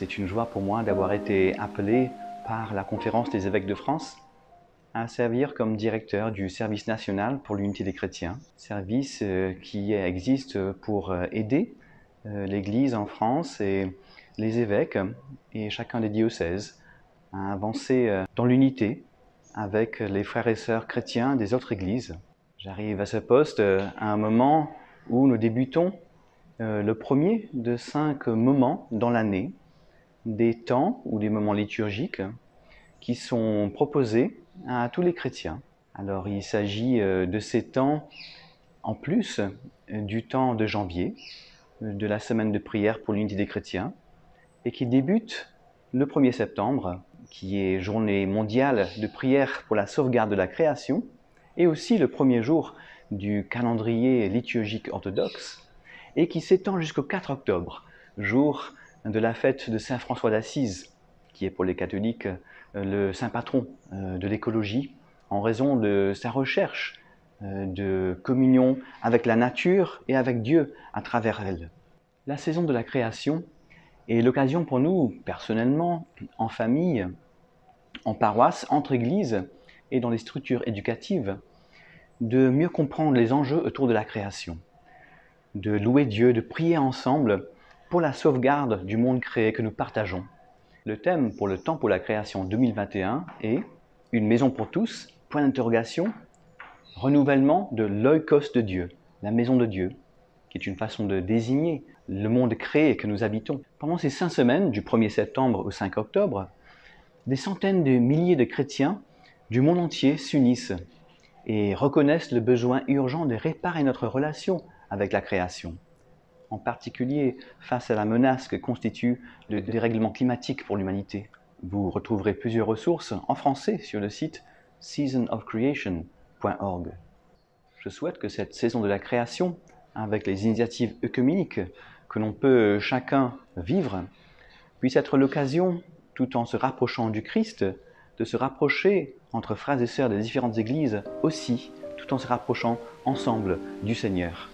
C'est une joie pour moi d'avoir été appelé par la Conférence des évêques de France à servir comme directeur du service national pour l'unité des chrétiens, service qui existe pour aider l'Église en France et les évêques et chacun des diocèses à avancer dans l'unité avec les frères et sœurs chrétiens des autres églises. J'arrive à ce poste à un moment où nous débutons le premier de 5 moments dans l'année, des temps ou des moments liturgiques qui sont proposés à tous les chrétiens. Alors il s'agit de ces temps en plus du temps de janvier, de la semaine de prière pour l'unité des chrétiens, et qui débute le 1er septembre, qui est journée mondiale de prière pour la sauvegarde de la création, et aussi le premier jour du calendrier liturgique orthodoxe, et qui s'étend jusqu'au 4 octobre, jour de la fête de Saint François d'Assise, qui est pour les catholiques le saint patron de l'écologie, en raison de sa recherche de communion avec la nature et avec Dieu à travers elle. La saison de la création est l'occasion pour nous, personnellement, en famille, en paroisse, entre églises et dans les structures éducatives, de mieux comprendre les enjeux autour de la création, de louer Dieu, de prier ensemble pour la sauvegarde du monde créé que nous partageons. Le thème pour le temps pour la création 2021 est « Une maison pour tous », point d'interrogation, renouvellement de l'oikos de Dieu, la maison de Dieu, qui est une façon de désigner le monde créé que nous habitons. Pendant ces 5 semaines, du 1er septembre au 5 octobre, des centaines de milliers de chrétiens du monde entier s'unissent et reconnaissent le besoin urgent de réparer notre relation avec la création, en particulier face à la menace que constitue le dérèglement climatique pour l'humanité. Vous retrouverez plusieurs ressources en français sur le site seasonofcreation.org. Je souhaite que cette saison de la création, avec les initiatives œcuméniques que l'on peut chacun vivre, puisse être l'occasion, tout en se rapprochant du Christ, de se rapprocher entre frères et sœurs des différentes églises aussi, tout en se rapprochant ensemble du Seigneur.